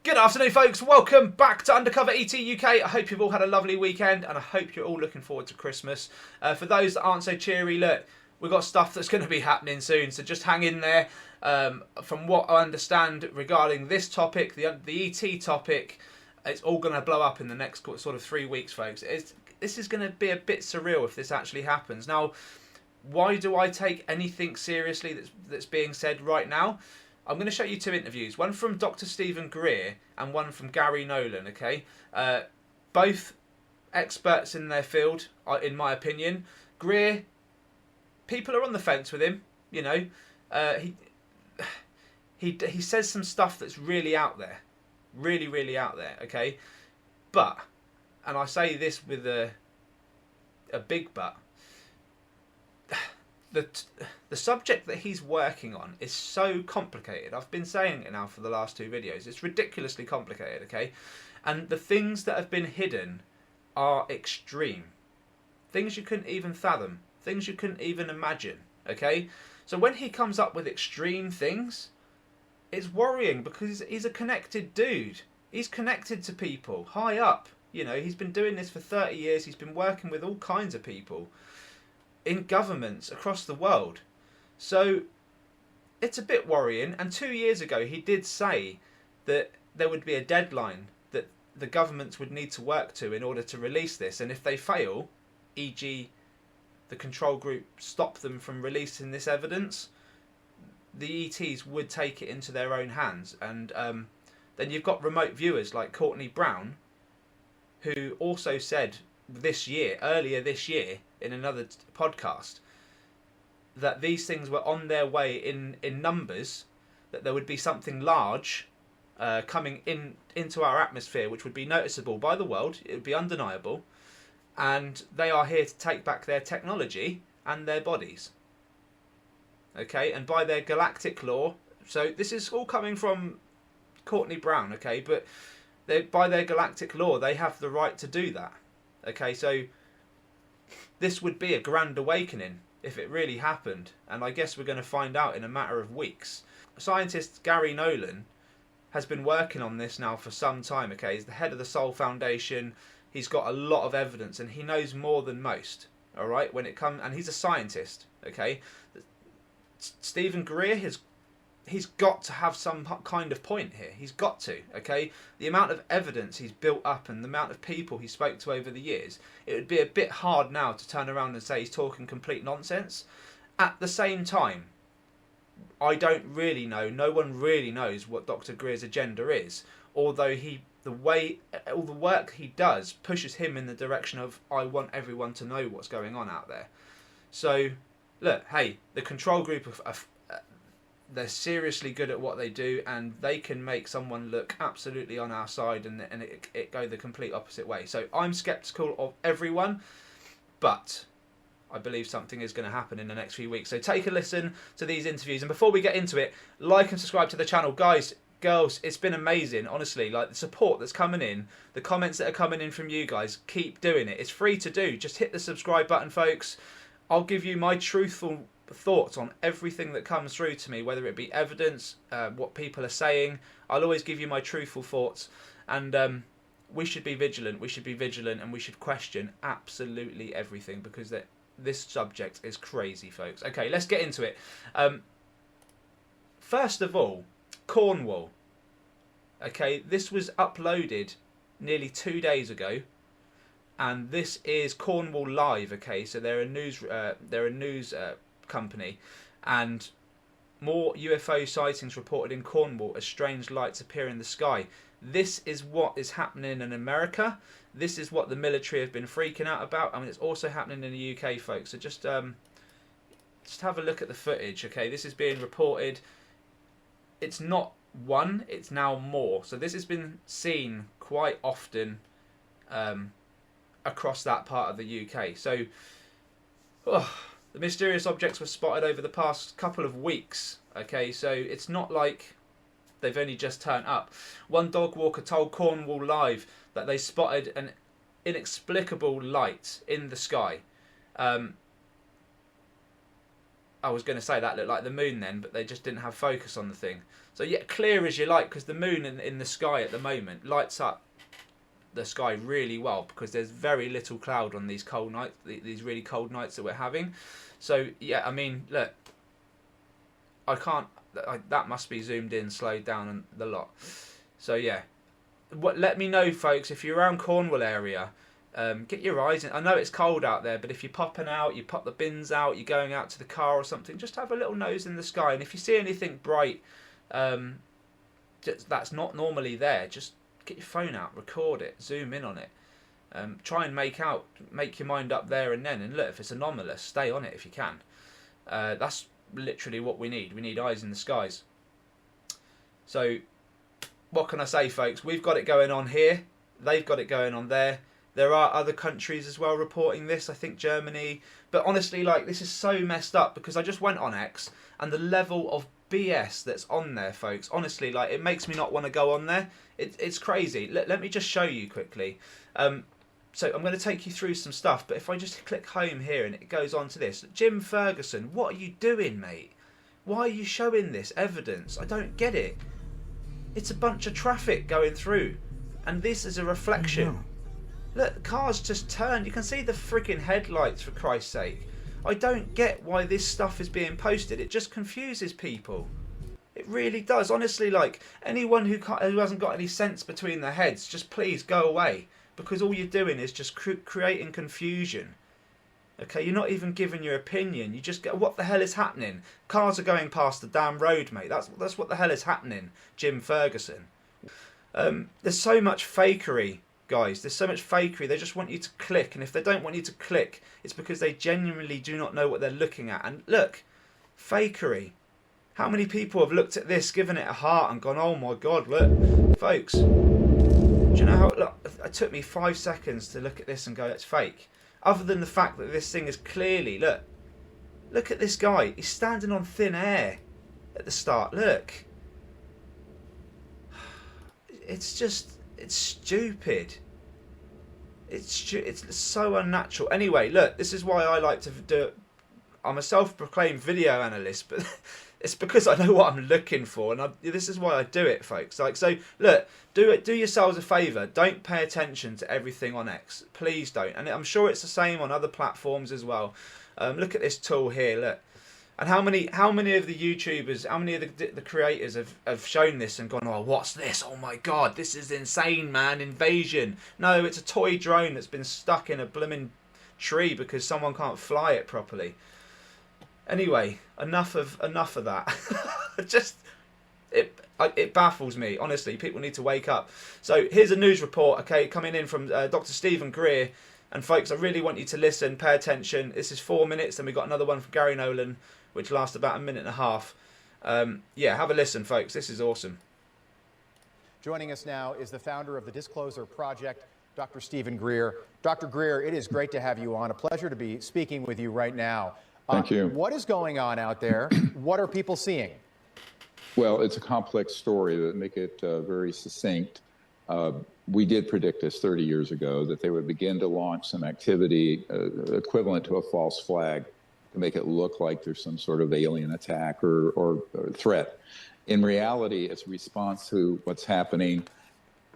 Good afternoon, folks. Welcome back to Undercover ET UK. I hope you've all had a lovely weekend, and I hope you're all looking forward to Christmas. For those that aren't so cheery, look, we've got stuff that's going to be happening soon, so just hang in there. From what I understand regarding this topic, the ET topic, it's all going to blow up in the next sort of 3 weeks, folks. This is going to be a bit surreal if this actually happens. Now, why do I take anything seriously that's being said right now? I'm going to show you two interviews, one from Dr. Stephen Greer and one from Gary Nolan, okay? Both experts in their field, in my opinion. Greer, people are on the fence with him, you know. He says some stuff that's really out there. Really, really out there, okay? But, and I say this with a big but, the subject that he's working on is so complicated. I've been saying it now for the last 2 videos. It's ridiculously complicated, okay? And the things that have been hidden are extreme. Things you couldn't even fathom. Things you couldn't even imagine, okay? So when he comes up with extreme things, it's worrying because he's a connected dude. He's connected to people high up. You know, he's been doing this for 30 years. He's been working with all kinds of people in governments across the world. So it's a bit worrying. And 2 years ago he did say that there would be a deadline that the governments would need to work to in order to release this, and if they fail, e.g. the control group stop them from releasing this evidence, the ETs would take it into their own hands. And then you've got remote viewers like Courtney Brown, who also said earlier this year in another podcast, that these things were on their way in numbers, that there would be something large coming into our atmosphere which would be noticeable by the world. It would be undeniable, and they are here to take back their technology and their bodies, okay, and by their galactic law. So this is all coming from Courtney Brown, okay, but by their galactic law they have the right to do that, okay. So this would be a grand awakening if it really happened, and I guess we're going to find out in a matter of weeks. Scientist Gary Nolan has been working on this now for some time, okay. He's the head of the Soul Foundation. He's got a lot of evidence and he knows more than most, all right, when it comes, and he's a scientist, okay. Stephen Greer, he's got to have some kind of point here. He's got to, okay. The amount of evidence he's built up and the amount of people he spoke to over the years, it would be a bit hard now to turn around and say he's talking complete nonsense. At the same time, I don't really know, no one really knows what Dr. Greer's agenda is, although all the work he does pushes him in the direction of, I want everyone to know what's going on out there. So look, hey, the control group they're seriously good at what they do, and they can make someone look absolutely on our side and it go the complete opposite way. So I'm sceptical of everyone, but I believe something is going to happen in the next few weeks. So take a listen to these interviews, and before we get into it, like and subscribe to the channel. Guys, girls, it's been amazing, honestly. Like, the support that's coming in, the comments that are coming in from you guys, keep doing it. It's free to do. Just hit the subscribe button, folks. I'll give you my truthful thoughts on everything that comes through to me, whether it be evidence, what people are saying. I'll always give you my truthful thoughts, and we should be vigilant. We should be vigilant, and we should question absolutely everything, because this subject is crazy, folks. Okay, let's get into it. First of all, Cornwall. Okay, this was uploaded nearly 2 days ago, and this is Cornwall Live. Okay, so they're a news company, and more UFO sightings reported in Cornwall as strange lights appear in the sky. This is what is happening in America. This is what the military have been freaking out about. I mean, it's also happening in the UK, folks. So just have a look at the footage, okay? This is being reported. It's not one, it's now more. So this has been seen quite often across that part of the UK. So the mysterious objects were spotted over the past couple of weeks, okay? So it's not like they've only just turned up. One dog walker told Cornwall Live that they spotted an inexplicable light in the sky. I was going to say that looked like the moon then, but they just didn't have focus on the thing. So yeah, clear as you like, because the moon in the sky at the moment lights up the sky really well, because there's very little cloud on these cold nights, these really cold nights that we're having. So yeah, I mean, look, that must be zoomed in, slowed down, and the lot. So yeah, let me know, folks, if you're around Cornwall area. Get your eyes in. I know it's cold out there, but if you're popping out, you pop the bins out, you're going out to the car or something, just have a little nose in the sky. And if you see anything bright that's not normally there, just get your phone out, record it, zoom in on it. Try and make your mind up there and then. And look, if it's anomalous, stay on it if you can. That's literally what we need. We need eyes in the skies. So what can I say, folks? We've got it going on here. They've got it going on there. There are other countries as well reporting this, I think Germany. But honestly, like, this is so messed up, because I just went on X, and the level of BS that's on there, folks, honestly, like, it makes me not want to go on there. It's crazy. Let me just show you quickly. So I'm going to take you through some stuff, but if I just click home here and it goes on to this. Jim Ferguson, what are you doing, mate? Why are you showing this evidence? I don't get it. It's a bunch of traffic going through, and this is a reflection. Look, the car's just turned. You can see the freaking headlights, for Christ's sake. I don't get why this stuff is being posted. It just confuses people. It really does. Honestly, like, anyone who hasn't got any sense between their heads, just please go away. Because all you're doing is just creating confusion. Okay, you're not even giving your opinion. You just go, what the hell is happening? Cars are going past the damn road, mate. That's what the hell is happening, Jim Ferguson. There's so much fakery. Guys, there's so much fakery. They just want you to click, and if they don't want you to click, it's because they genuinely do not know what they're looking at. And look, fakery. How many people have looked at this, given it a heart, and gone, oh my god, look. Folks, do you know how it took me 5 seconds to look at this and go, it's fake? Other than the fact that this thing is clearly, look at this guy. He's standing on thin air at the start. Look. It's just... it's stupid. It's so unnatural. Anyway, look, this is why I like to do it. I'm a self-proclaimed video analyst, but it's because I know what I'm looking for, and this is why I do it, folks. Like, so look, do yourselves a favour. Don't pay attention to everything on X. Please don't. And I'm sure it's the same on other platforms as well. Look at this tool here. Look. And how many of the YouTubers, how many of the creators have shown this and gone, oh, what's this? Oh my god, this is insane, man, invasion. No, it's a toy drone that's been stuck in a blooming tree because someone can't fly it properly. Anyway, enough of that. It baffles me, honestly. People need to wake up. So here's a news report, okay, coming in from Dr. Stephen Greer. And folks, I really want you to listen, pay attention. This is 4 minutes, then we got another one from Gary Nolan, which lasts about a minute and a half. Yeah, have a listen, folks. This is awesome. Joining us now is the founder of the Disclosure Project, Dr. Stephen Greer. Dr. Greer, it is great to have you on. A pleasure to be speaking with you right now. Thank you. What is going on out there? What are people seeing? Well, it's a complex story. To make it very succinct, we did predict this 30 years ago, that they would begin to launch some activity equivalent to a false flag to make it look like there's some sort of alien attack or threat. In reality, it's a response to what's happening.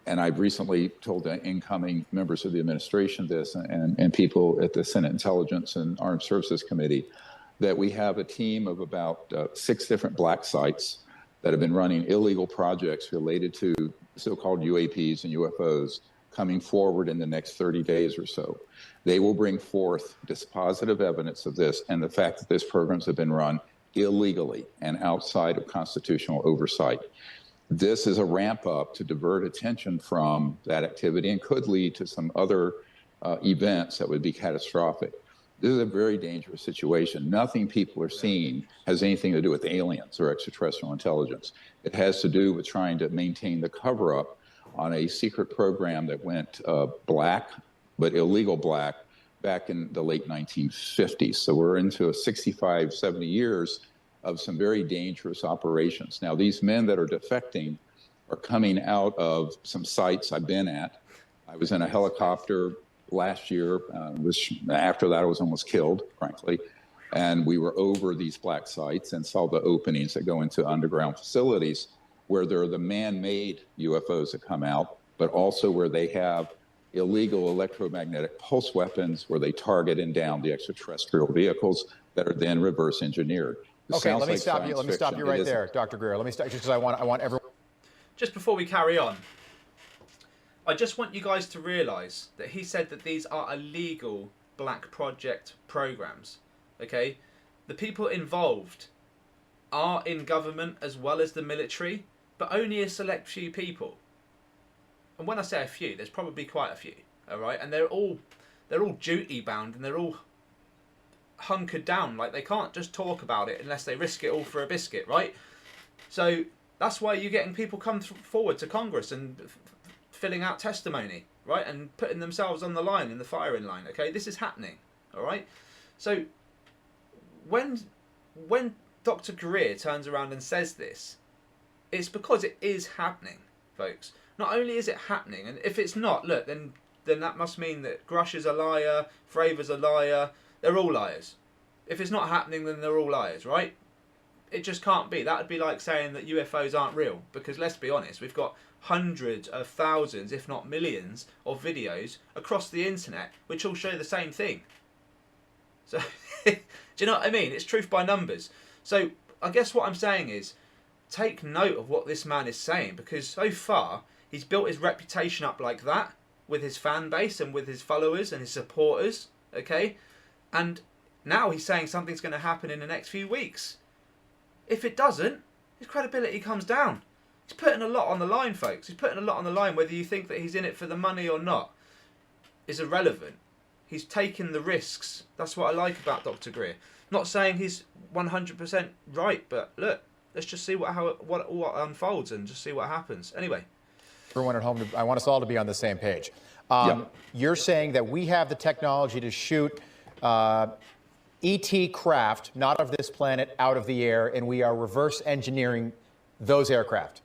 And I've recently told the incoming members of the administration this and people at the Senate Intelligence and Armed Services Committee that we have a team of about 6 different black sites that have been running illegal projects related to so-called UAPs and UFOs coming forward in the next 30 days or so. They will bring forth dispositive evidence of this and the fact that these programs have been run illegally and outside of constitutional oversight. This is a ramp up to divert attention from that activity and could lead to some other events that would be catastrophic. This is a very dangerous situation. Nothing people are seeing has anything to do with aliens or extraterrestrial intelligence. It has to do with trying to maintain the cover-up on a secret program that went black, but illegal black, back in the late 1950s. So we're into 65, 70 years of some very dangerous operations. Now, these men that are defecting are coming out of some sites I've been at. I was in a helicopter last year. After that, I was almost killed, frankly. And we were over these black sites and saw the openings that go into underground facilities where there are the man-made UFOs that come out, but also where they have illegal electromagnetic pulse weapons where they target and down the extraterrestrial vehicles that are then reverse engineered. Okay, let me stop you. Let me stop you right there, Dr. Greer. Let me stop, just because I want everyone. Just before we carry on, I just want you guys to realise that he said that these are illegal black project programs. Okay, the people involved are in government as well as the military, but only a select few people. And when I say a few, there's probably quite a few. All right, and they're all duty bound and they're all hunkered down. Like, they can't just talk about it unless they risk it all for a biscuit, right? So that's why you're getting people come forward to Congress and filling out testimony, right, and putting themselves on the line, in the firing line. Okay, this is happening. All right, so when Dr. Greer turns around and says this, it's because it is happening, folks. Not only is it happening, and if it's not, look, then that must mean that Grush is a liar, Fravor's a liar. They're all liars. If it's not happening, then they're all liars, right? It just can't be. That would be like saying that UFOs aren't real. Because let's be honest, we've got hundreds of thousands, if not millions, of videos across the internet which all show the same thing. So, do you know what I mean? It's truth by numbers. So, I guess what I'm saying is, take note of what this man is saying, because so far, he's built his reputation up like that, with his fan base and with his followers and his supporters, okay? And now he's saying something's going to happen in the next few weeks. If it doesn't, his credibility comes down. He's putting a lot on the line, folks. He's putting a lot on the line. Whether you think that he's in it for the money or not is irrelevant. He's taking the risks. That's what I like about Dr. Greer. Not saying he's 100% right, but look, let's just see what unfolds and just see what happens. Anyway. Everyone at home, I want us all to be on the same page. You're saying that we have the technology to shoot ET craft, not of this planet, out of the air, and we are reverse engineering those aircraft.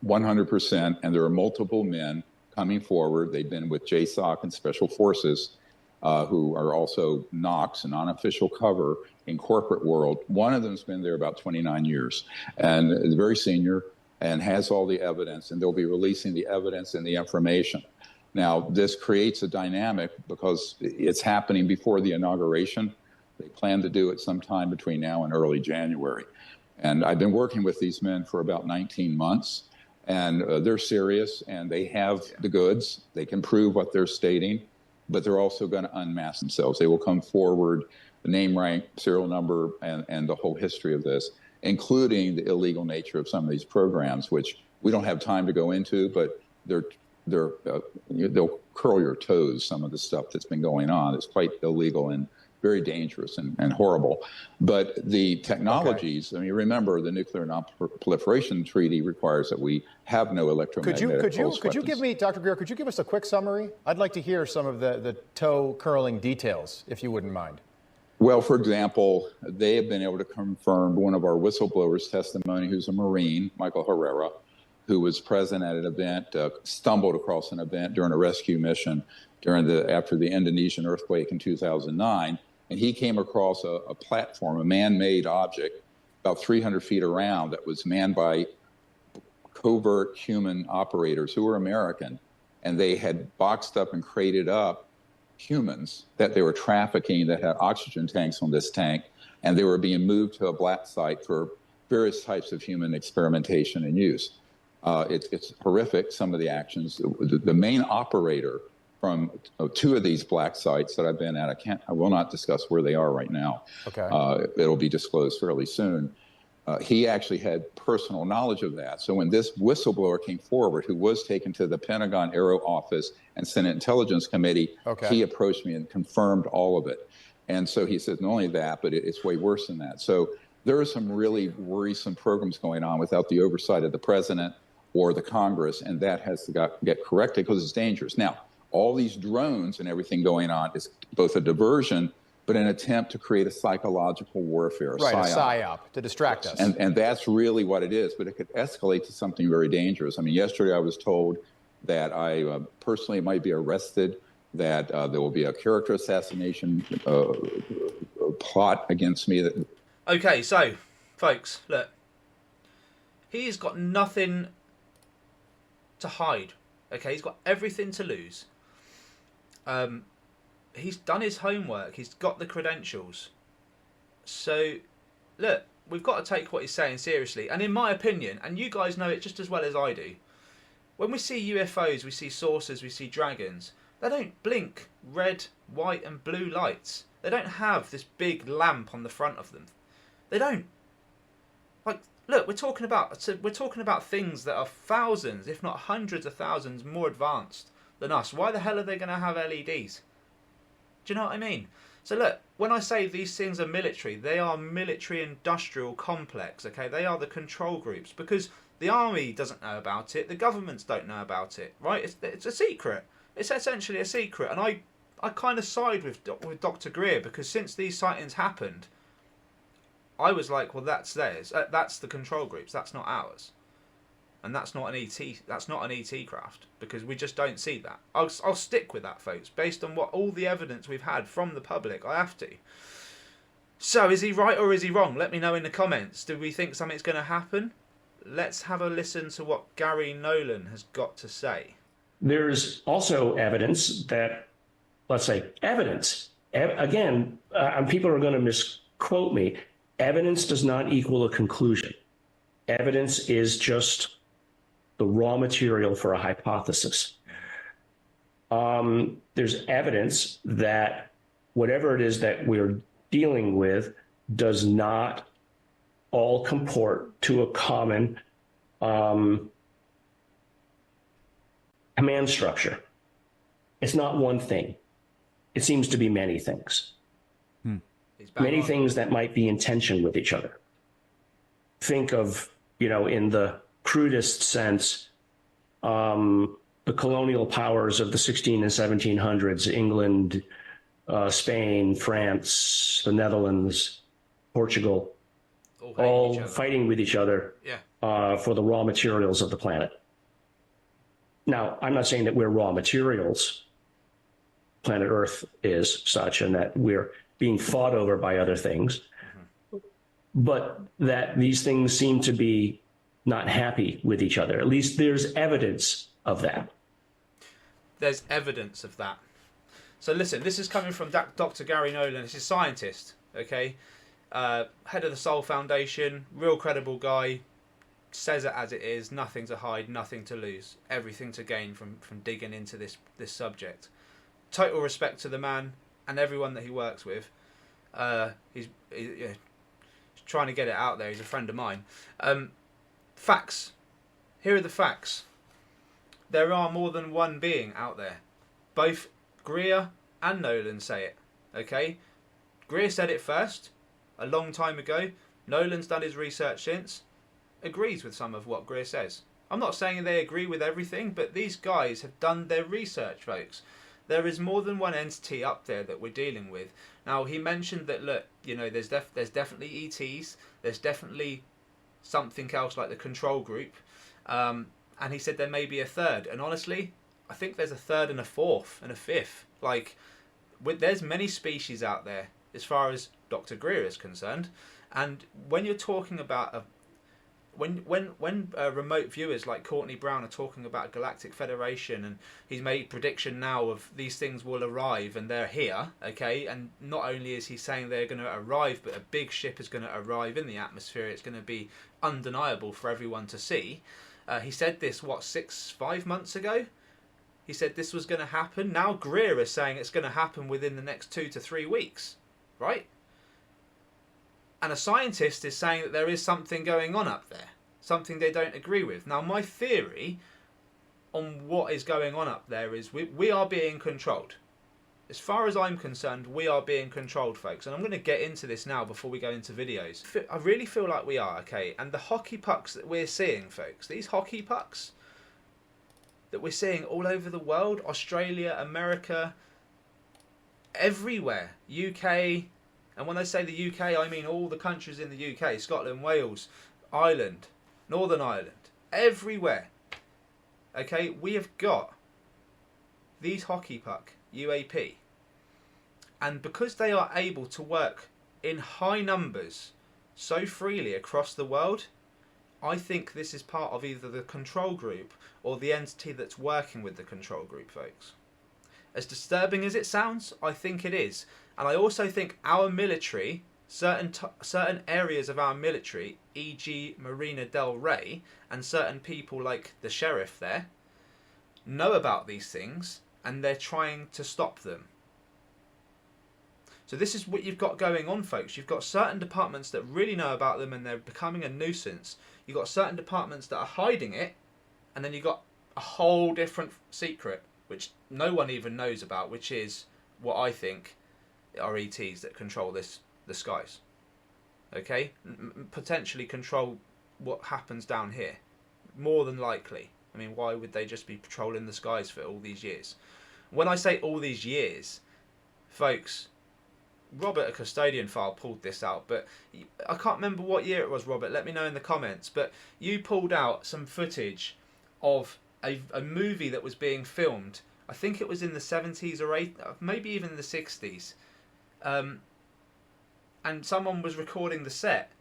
100%, and there are multiple men coming forward. They've been with JSOC and Special Forces, who are also NOCs, an unofficial cover in corporate world. One of them's been there about 29 years, and is very senior, and has all the evidence, and they'll be releasing the evidence and the information. Now, this creates a dynamic because it's happening before the inauguration. They plan to do it sometime between now and early January. And I've been working with these men for about 19 months, and they're serious, and they have the goods. They can prove what they're stating, but they're also going to unmask themselves. They will come forward, the name, rank, serial number, and the whole history of this, including the illegal nature of some of these programs, which we don't have time to go into, but they'll curl your toes, some of the stuff that's been going on. It's quite illegal and very dangerous and horrible. But the technologies, I mean, remember, the Nuclear Non-Proliferation Treaty requires that we have no electromagnetic pulse weapons. Could you give me, Dr. Greer, could you give us a quick summary? I'd like to hear some of the toe-curling details, if you wouldn't mind. Well, for example, they have been able to confirm one of our whistleblowers' testimony, who's a Marine, Michael Herrera, who was present at an event, stumbled across an event during a rescue mission after the Indonesian earthquake in 2009. And he came across a platform, a man-made object, about 300 feet around, that was manned by covert human operators who were American. And they had boxed up and crated up humans that they were trafficking that had oxygen tanks on this tank. And they were being moved to a black site for various types of human experimentation and use. It's horrific, some of the actions. The main operator from two of these black sites that I've been at, I will not discuss where they are right now. Okay. It'll be disclosed fairly soon. He actually had personal knowledge of that. So when this whistleblower came forward, who was taken to the Pentagon Aero Office and Senate Intelligence Committee, he approached me and confirmed all of it. And so he said, not only that, but it's way worse than that. So there are some really worrisome programs going on without the oversight of the president or the Congress, and that has to get corrected because it's dangerous. Now, all these drones and everything going on is both a diversion, but an attempt to create a psychological warfare, right, a psyop, to distract us. And that's really what it is, but it could escalate to something very dangerous. I mean, yesterday I was told that I personally might be arrested, that there will be a character assassination plot against me. That Okay, so, folks, look. He's got nothing to hide. Okay, he's got everything to lose. He's done his homework. He's got the credentials. So, look, we've got to take what he's saying seriously. And in my opinion, and you guys know it just as well as I do, when we see UFOs, we see saucers, we see dragons, they don't blink red, white and blue lights. They don't have this big lamp on the front of them. They don't. Like, look, we're talking about things that are thousands, if not hundreds of thousands, more advanced than us. Why the hell are they going to have LEDs? Do you know what I mean? So look, when I say these things are military, they are military-industrial complex, okay? They are the control groups, because the army doesn't know about it, the governments don't know about it, right? It's a secret. It's essentially a secret, and I kind of side with Dr. Greer, because since these sightings happened, I was like, well, that's theirs. That's the control groups. That's not ours. And that's not an ET. That's not an ET craft, because we just don't see that. I'll stick with that, folks, based on what all the evidence we've had from the public. I have to. So, is he right or is he wrong? Let me know in the comments. Do we think something's going to happen? Let's have a listen to what Gary Nolan has got to say. There's also evidence that, let's say, evidence. Again, people are going to misquote me. Evidence does not equal a conclusion. Evidence is just the raw material for a hypothesis. There's evidence that whatever it is that we're dealing with does not all comport to a common command structure. It's not one thing. It seems to be many things. Many things that might be in tension with each other. Think of, in the crudest sense, the colonial powers of the 16 and 1700s, England, Spain, France, the Netherlands, Portugal, all fighting with each other for the raw materials of the planet. Now, I'm not saying that we're raw materials. Planet Earth is such, and that we're being fought over by other things, but that these things seem to be not happy with each other. At least there's evidence of that. There's evidence of that. So listen, this is coming from Dr. Gary Nolan. He's a scientist, okay? Head of the Soul Foundation, real credible guy, says it as it is, nothing to hide, nothing to lose, everything to gain from digging into this subject. Total respect to the man and everyone that he works with. He's trying to get it out there. He's a friend of mine. Facts. Here are the facts. There are more than one being out there. Both Greer and Nolan say it. Okay? Greer said it first, a long time ago. Nolan's done his research since. Agrees with some of what Greer says. I'm not saying they agree with everything, but these guys have done their research, folks. There is more than one entity up there that we're dealing with. Now, he mentioned that, look, there's definitely ETs. There's definitely something else like the control group. And he said there may be a third. And honestly, I think there's a third and a fourth and a fifth. There's many species out there as far as Dr. Greer is concerned. And when you're talking about when remote viewers like Courtney Brown are talking about Galactic Federation, and he's made prediction now of these things will arrive and they're here, okay? And not only is he saying they're going to arrive, but a big ship is going to arrive in the atmosphere. It's going to be undeniable for everyone to see. He said this, 5 months ago? He said this was going to happen. Now Greer is saying it's going to happen within the next 2 to 3 weeks, right? And a scientist is saying that there is something going on up there, something they don't agree with. Now, my theory on what is going on up there is we are being controlled. As far as I'm concerned, we are being controlled, folks. And I'm going to get into this now before we go into videos. I really feel like we are, okay? And the hockey pucks that we're seeing, folks, these hockey pucks that we're seeing all over the world, Australia, America, everywhere, UK. And when I say the UK, I mean all the countries in the UK, Scotland, Wales, Ireland, Northern Ireland, everywhere. Okay, we have got these hockey puck, UAP. And because they are able to work in high numbers so freely across the world, I think this is part of either the control group or the entity that's working with the control group, folks. As disturbing as it sounds, I think it is. And I also think our military, certain areas of our military, e.g. Marina del Rey, and certain people like the sheriff there, know about these things and they're trying to stop them. So this is what you've got going on, folks. You've got certain departments that really know about them and they're becoming a nuisance. You've got certain departments that are hiding it, and then you've got a whole different secret, which no one even knows about, which is what I think are ETs that control the skies. Okay? Potentially control what happens down here. More than likely. I mean, why would they just be patrolling the skies for all these years? When I say all these years, folks, Robert, a custodian file, pulled this out, but I can't remember what year it was, Robert. Let me know in the comments. But you pulled out some footage of a movie that was being filmed. I think it was in the 70s or 80s, maybe even the 60s. And someone was recording the set,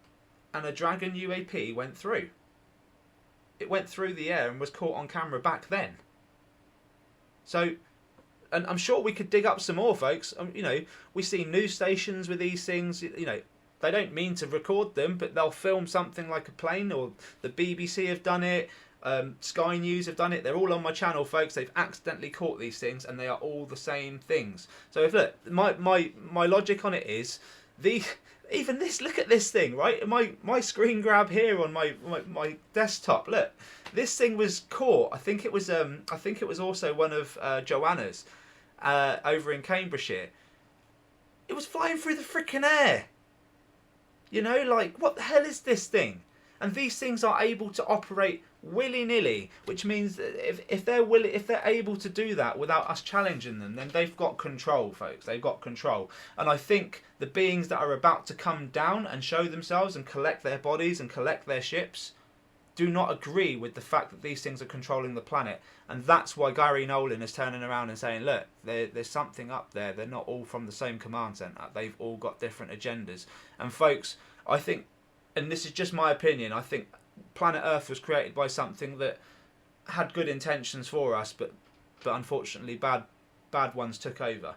and a Dragon UAP went through. It went through the air and was caught on camera back then. So, and I'm sure we could dig up some more, folks. You know, we see news stations with these things. You know, they don't mean to record them, but they'll film something like a plane, or the BBC have done it. Sky News have done it. They're all on my channel, folks. They've accidentally caught these things, and they are all the same things. So if look, my logic on it is even this. Look at this thing, right? My screen grab here on my desktop. Look, this thing was caught. I think it was also one of Joanna's over in Cambridgeshire. It was flying through the freaking air. You know, like, what the hell is this thing? And these things are able to operate willy-nilly, which means that if they're able to do that without us challenging them, then they've got control, folks. They've got control. And I think the beings that are about to come down and show themselves and collect their bodies and collect their ships do not agree with the fact that these things are controlling the planet. And that's why Gary Nolan is turning around and saying, look, there's something up there. They're not all from the same command centre. They've all got different agendas. And folks, I think, and this is just my opinion, I think planet Earth was created by something that had good intentions for us, but unfortunately bad ones took over.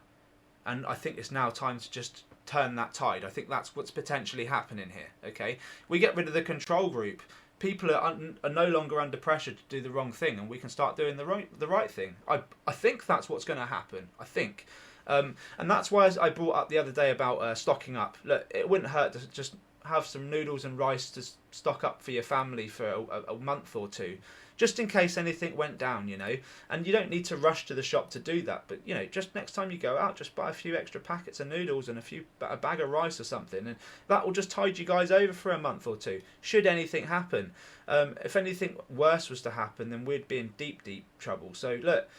And I think it's now time to just turn that tide. I think that's what's potentially happening here. Okay, we get rid of the control group. People are no longer under pressure to do the wrong thing, and we can start doing the right thing. I think that's what's going to happen. I think, and that's why I brought up the other day about stocking up. Look, it wouldn't hurt to just have some noodles and rice to stock up for your family for a month or two, just in case anything went down, you know. And you don't need to rush to the shop to do that, but you know, just next time you go out, just buy a few extra packets of noodles and a bag of rice or something, and that will just tide you guys over for a month or two, should anything happen. If anything worse was to happen, then we'd be in deep trouble. So look,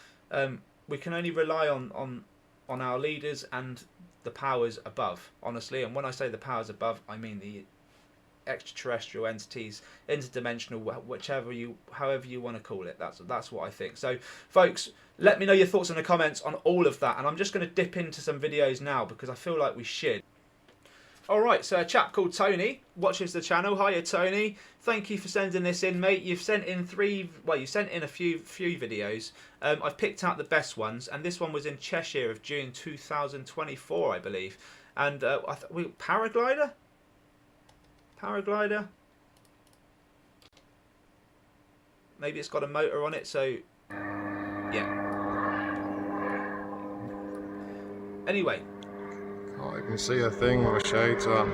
we can only rely on our leaders and the powers above, honestly. And when I say the powers above, I mean the extraterrestrial entities, interdimensional, however you want to call it. That's what I think. So folks, let me know your thoughts in the comments on all of that, and I'm just going to dip into some videos now because I feel like we should. Alright, so a chap called Tony watches the channel. Hiya Tony, thank you for sending this in, mate. You've sent in a few videos. I've picked out the best ones, and this one was in Cheshire of June 2024, I believe. And paraglider? Maybe it's got a motor on it, so yeah. Anyway. Oh, I can see a thing with the shades on.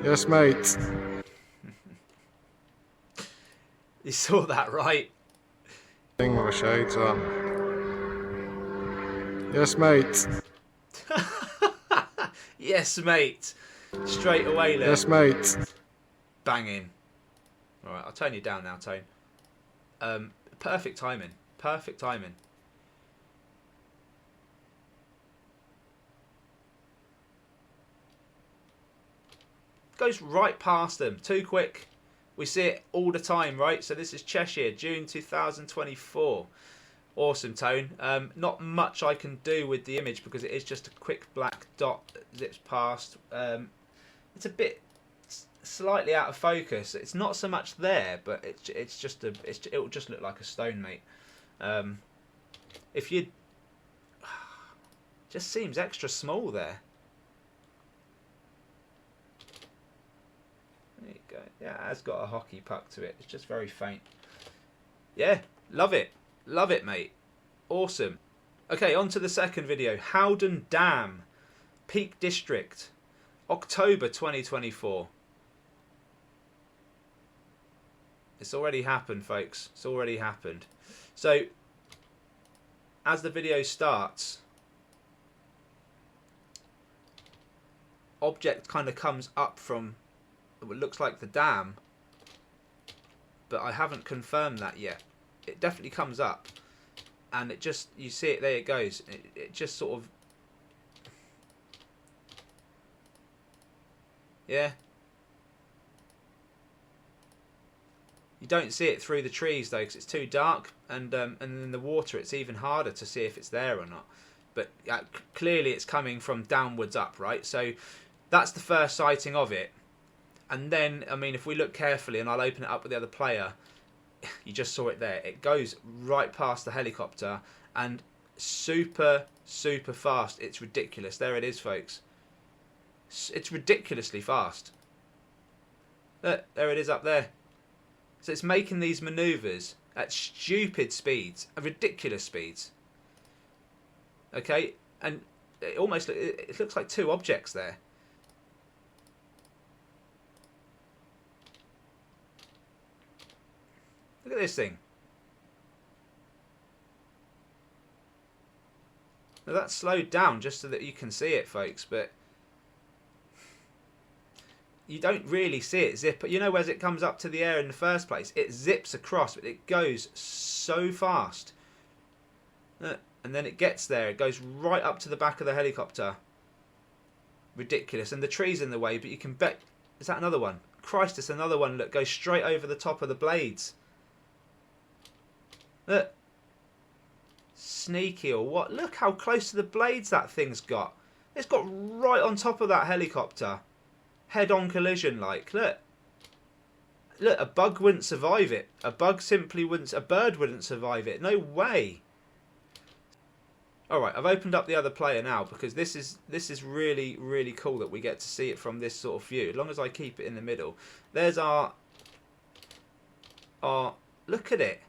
Yes, mate. You saw that, right? Thing with the shades on. Yes, mate. Yes, mate. Straight away, then. Yes, mate. Banging. All right, I'll turn you down now, Tone. Perfect timing. Perfect timing. Goes right past them, too quick. We see it all the time, right? So this is Cheshire, June 2024. Awesome, Tone. Not much I can do with the image because it is just a quick black dot that zips past. It's a bit slightly out of focus. It's not so much there, but it's just it'll just look like a stone, mate. If you just seems extra small there. There you go. Yeah, it has got a hockey puck to it. It's just very faint. Yeah, love it. Love it, mate. Awesome. Okay, on to the second video. Howden Dam, Peak District, October 2024. It's already happened, folks. It's already happened. So, as the video starts, object kind of comes up from what looks like the dam, but I haven't confirmed that yet. It definitely comes up, and it just, you see it, there it goes. It just sort of, yeah. You don't see it through the trees though, because it's too dark, and in the water it's even harder to see if it's there or not. But clearly it's coming from downwards up, right? So that's the first sighting of it. And then, I mean, if we look carefully, and I'll open it up with the other player, you just saw it there. It goes right past the helicopter, and super, super fast. It's ridiculous. There it is, folks. It's ridiculously fast. Look, there it is up there. So it's making these manoeuvres at stupid speeds, ridiculous speeds. Okay, and it almost it looks like two objects there. Look at this thing. Now that's slowed down just so that you can see it, folks, but you don't really see it zip. You know, as it comes up to the air in the first place, it zips across, but it goes so fast. And then it gets there. It goes right up to the back of the helicopter. Ridiculous. And the tree's in the way, but you can bet... Is that another one? Christ, it's another one. Look, goes straight over the top of the blades. Look. Sneaky or what? Look how close to the blades that thing's got. It's got right on top of that helicopter. Head-on collision, like. Look. Look, a bug wouldn't survive it. A bug simply wouldn't... A bird wouldn't survive it. No way. Alright, I've opened up the other player now because this is really, really cool that we get to see it from this sort of view. As long as I keep it in the middle. There's our... Look at it.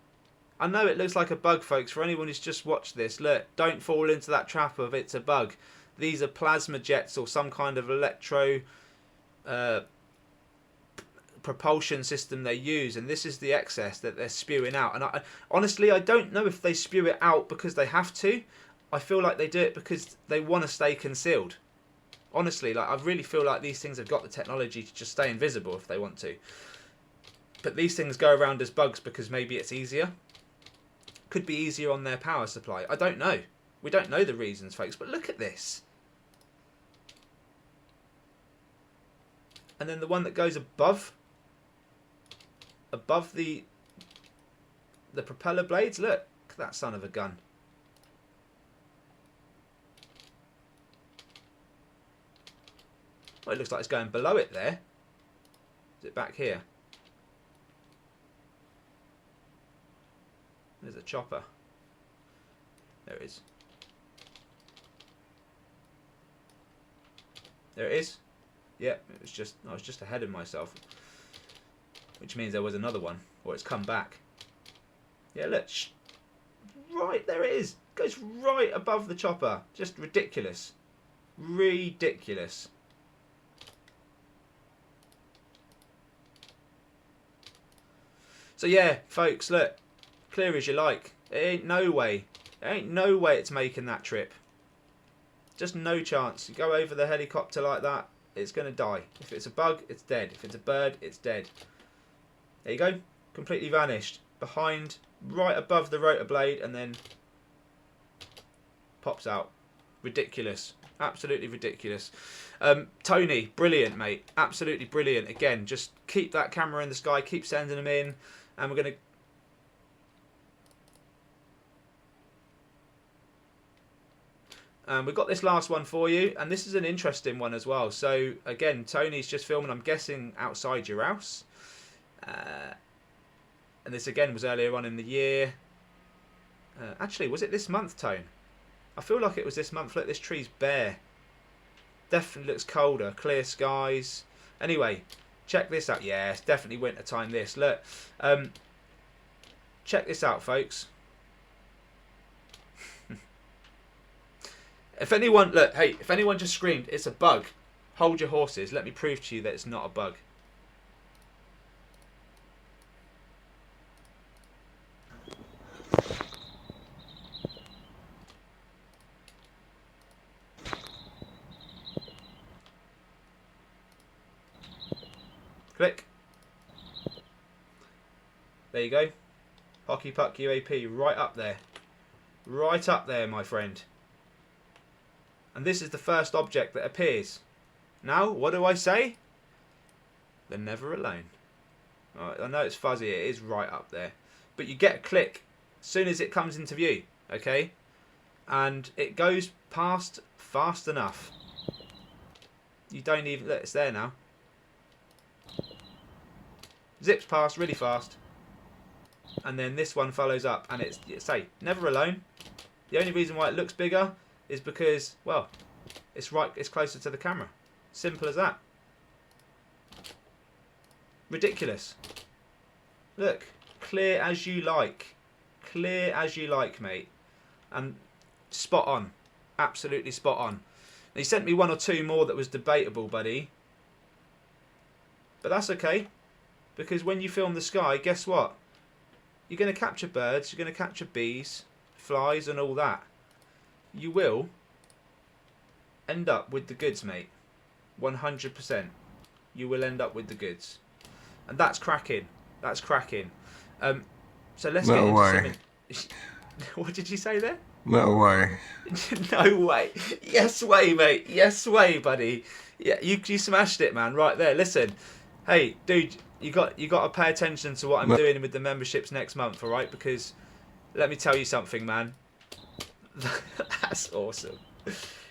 I know it looks like a bug, folks. For anyone who's just watched this, look, don't fall into that trap of it's a bug. These are plasma jets or some kind of electro propulsion system they use, and this is the excess that they're spewing out. And honestly, I don't know if they spew it out because they have to. I feel like they do it because they want to stay concealed. Honestly, like I really feel like these things have got the technology to just stay invisible if they want to. But these things go around as bugs because maybe it's easier. Could be easier on their power supply. I don't know. We don't know the reasons, folks, but look at this. And then the one that goes above the propeller blades, look at that son of a gun. Well, it looks like it's going below it there. Is it back here? There's a chopper. There it is. There it is. Yeah, I was just ahead of myself. Which means there was another one. Or it's come back. Yeah, look. Right, there it is. It goes right above the chopper. Just ridiculous. Ridiculous. So yeah, folks, look. Clear as you like. There ain't no way. There ain't no way it's making that trip. Just no chance. You go over the helicopter like that, it's going to die. If it's a bug, it's dead. If it's a bird, it's dead. There you go. Completely vanished. Behind, right above the rotor blade, and then pops out. Ridiculous. Absolutely ridiculous. Tony, brilliant, mate. Absolutely brilliant. Again, just keep that camera in the sky. Keep sending them in. And we're going to... We've got this last one for you, and this is an interesting one as well. So again, Tony's just filming, I'm guessing, outside your house. And this again was earlier on in the year. Actually, was it this month, Tone? I feel like it was this month. Look, this tree's bare. Definitely looks colder. Clear skies. Anyway, check this out. Yeah, it's definitely winter time. This, look. Check this out, folks. If anyone, look, hey, if anyone just screamed, it's a bug, hold your horses. Let me prove to you that it's not a bug. Click. There you go. Hockey puck UAP right up there. Right up there, my friend. And this is the first object that appears. Now, what do I say? They're never alone. Right, I know it's fuzzy, it is right up there. But you get a click as soon as it comes into view, okay? And it goes past fast enough. You don't even, look, it's there now. Zips past really fast. And then this one follows up, and it's say, never alone. The only reason why it looks bigger is because, well, it's closer to the camera. Simple as that. Ridiculous. Look, clear as you like. Clear as you like, mate. And spot on. Absolutely spot on. He sent me one or two more that was debatable, buddy. But that's okay. Because when you film the sky, guess what? You're going to capture birds, you're going to capture bees, flies and all that. You will end up with the goods, mate. 100%. You will end up with the goods. And that's cracking. That's cracking. So let's get into something. What did you say there? No way. No way. Yes way, mate. Yes way, buddy. Yeah, you smashed it, man. Right there. Listen. Hey, dude, you got to pay attention to what I'm doing with the memberships next month, all right? Because let me tell you something, man. That's awesome.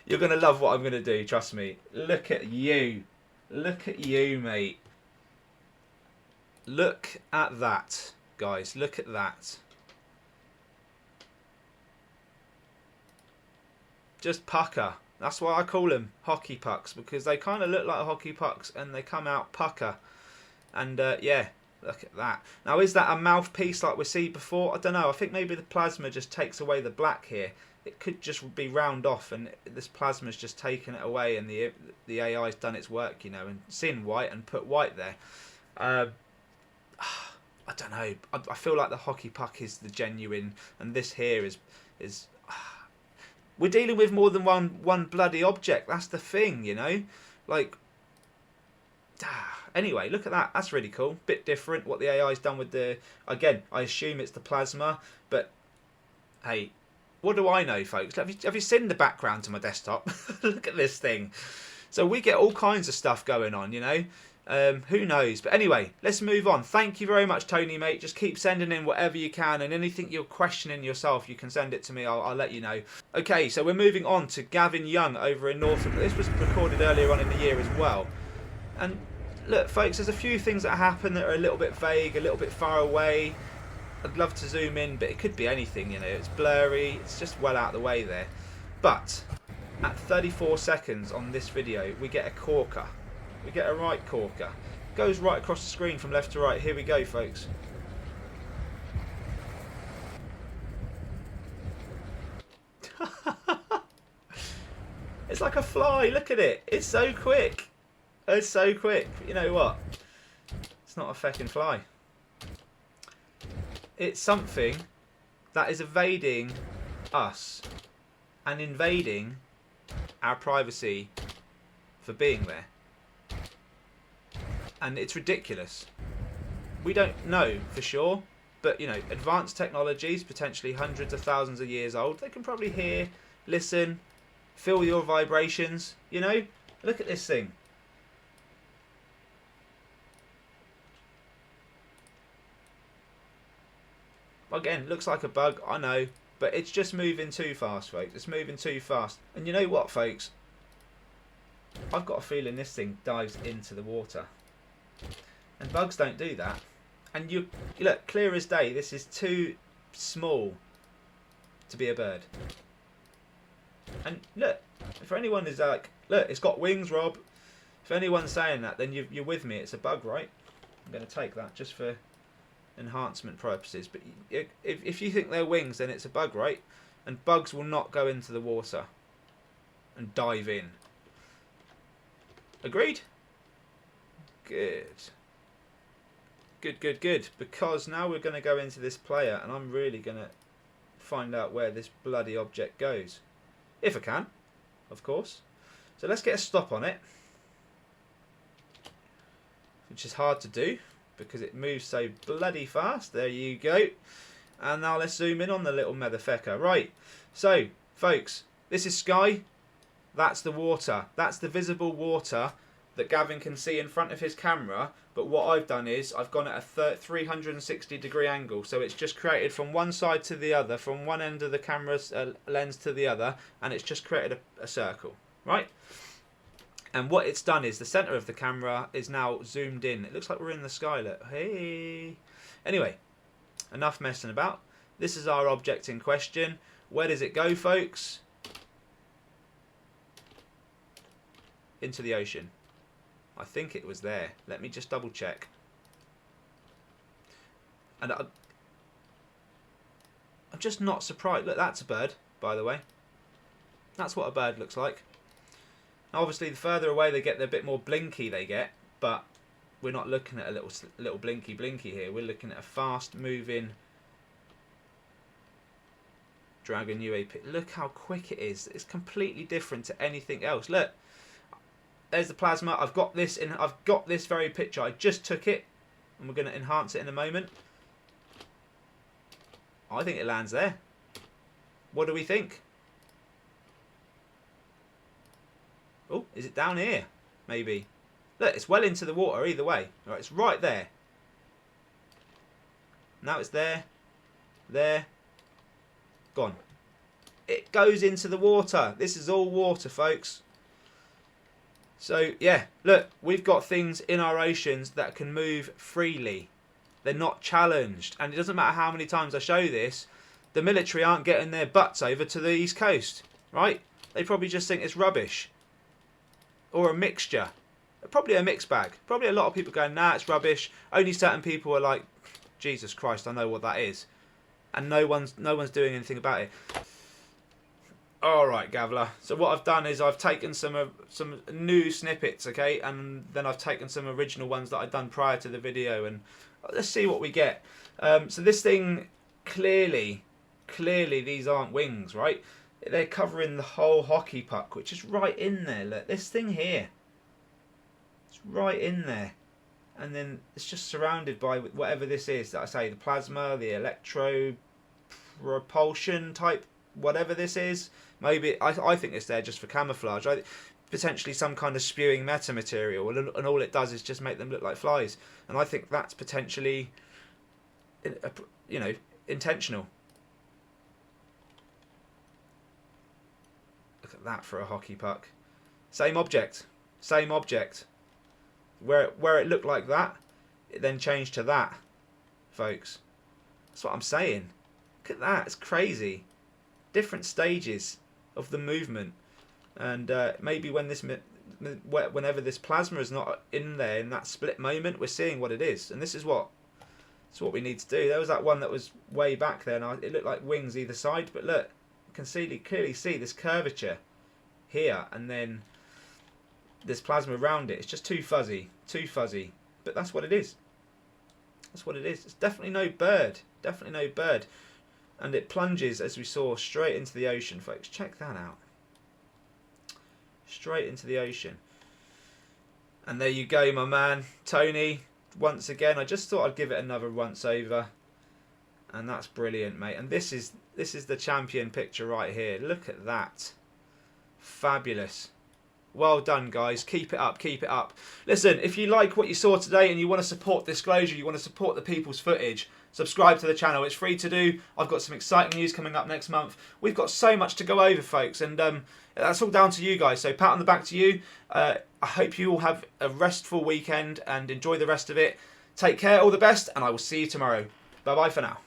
You're going to love what I'm going to do, trust me. Look at you. Look at you, mate. Look at that, guys. Look at that. Just pucker. That's why I call them hockey pucks, because they kind of look like hockey pucks and they come out pucker. And yeah, look at that. Now, is that a mouthpiece like we see before? I don't know. I think maybe the plasma just takes away the black here. It could just be round off, and this plasma's just taken it away, and the AI's done its work, you know, and seen white and put white there. I don't know. I feel like the hockey puck is the genuine, and this here is. We're dealing with more than one bloody object. That's the thing, you know, like. Anyway, look at that. That's really cool. Bit different what the AI's done with the. Again, I assume it's the plasma, but hey, what do I know, folks? Have you seen the background to my desktop? Look at this thing. So we get all kinds of stuff going on, you know. Who knows? But anyway, let's move on. Thank you very much, Tony, mate. Just keep sending in whatever you can, and anything you're questioning yourself, you can send it to me. I'll let you know. Okay, so we're moving on to Gavin Young over in Norfolk. This was recorded earlier on in the year as well. And look, folks, there's a few things that happen that are a little bit vague, a little bit far away. I'd love to zoom in, but it could be anything, you know. It's blurry. It's just well out of the way there. But at 34 seconds on this video, we get a corker. We get a right corker. Goes right across the screen from left to right. Here we go, folks. It's like a fly. Look at it. It's so quick. It's so quick. You know what? It's not a feckin' fly. It's something that is evading us and invading our privacy for being there. And it's ridiculous. We don't know for sure, but you know, advanced technologies, potentially hundreds of thousands of years old, they can probably hear, listen, feel your vibrations, you know? Look at this thing. Again, looks like a bug, I know, But it's just moving too fast, folks. It's moving too fast. And you know what, folks? I've got a feeling this thing dives into the water. And bugs don't do that. And you look, clear as day, this is too small to be a bird. And look, if anyone is like, look, it's got wings, Rob. If anyone's saying that, then you're with me. It's a bug, right? I'm going to take that just for enhancement purposes. But if you think they're wings, then it's a bug, right? And bugs will not go into the water and dive in. Agreed? Good. Good, good, good. Because now we're going to go into this player, and I'm really going to find out where this bloody object goes. If I can, of course. So let's get a stop on it. Which is hard to do, because it moves so bloody fast. There you go. And now let's zoom in on the little motherfucker. Right. So, folks, this is sky. That's the water. That's the visible water that Gavin can see in front of his camera. But what I've done is I've gone at a 360-degree angle. So it's just created from one side to the other, from one end of the camera's lens to the other, and it's just created a circle, right? And what it's done is the centre of the camera is now zoomed in. It looks like we're in the sky, look. Hey. Anyway, enough messing about. This is our object in question. Where does it go, folks? Into the ocean. I think it was there. Let me just double check. And I'm just not surprised. Look, that's a bird, by the way. That's what a bird looks like. Now, obviously, the further away they get, the bit more blinky they get. But we're not looking at a little blinky here. We're looking at a fast-moving Dragon UAP. Look how quick it is. It's completely different to anything else. Look. There's the plasma. I've got this very picture. I just took it, and we're going to enhance it in a moment. I think it lands there. What do we think? Oh, is it down here? Maybe. Look, it's well into the water either way. All right, it's right there. Now it's there. There. Gone. It goes into the water. This is all water, folks. So, yeah, look, we've got things in our oceans that can move freely. They're not challenged. And it doesn't matter how many times I show this, the military aren't getting their butts over to the East Coast, right? They probably just think it's rubbish. Or a mixture. Probably a mixed bag. Probably a lot of people going, nah, it's rubbish. Only certain people are like, Jesus Christ, I know what that is. And no one's doing anything about it. Alright, Gavler. So what I've done is I've taken some new snippets, okay? And then I've taken some original ones that I'd done prior to the video. And let's see what we get. So this thing, clearly these aren't wings, right? They're covering the whole hockey puck, which is right in there. Look, this thing here. It's right in there. And then it's just surrounded by whatever this is that I say, the plasma, the electro propulsion type, whatever this is. Maybe I think it's there just for camouflage. Potentially some kind of spewing metamaterial, and all it does is just make them look like flies. And I think that's potentially, you know, intentional. Look at that for a hockey puck. Same object. Same object. Where it looked like that, it then changed to that, folks. That's what I'm saying. Look at that. It's crazy. Different stages of the movement, and maybe whenever this plasma is not in there in that split moment, we're seeing what it is, and this is what we need to do. There was that one that was way back there, and it looked like wings either side, but look, you can clearly see this curvature here, and then this plasma around it. It's just too fuzzy, but that's what it is. That's what it is. It's definitely no bird. Definitely no bird. And it plunges, as we saw, straight into the ocean, folks. Check that out. Straight into the ocean. And there you go, my man, Tony. Once again, I just thought I'd give it another once over. And that's brilliant, mate. And this is the champion picture right here. Look at that. Fabulous. Well done, guys. Keep it up. Keep it up. Listen, if you like what you saw today and you want to support Disclosure, you want to support the people's footage, subscribe to the channel. It's free to do. I've got some exciting news coming up next month. We've got so much to go over, folks, and that's all down to you guys. So pat on the back to you. I hope you all have a restful weekend and enjoy the rest of it. Take care. All the best, and I will see you tomorrow. Bye-bye for now.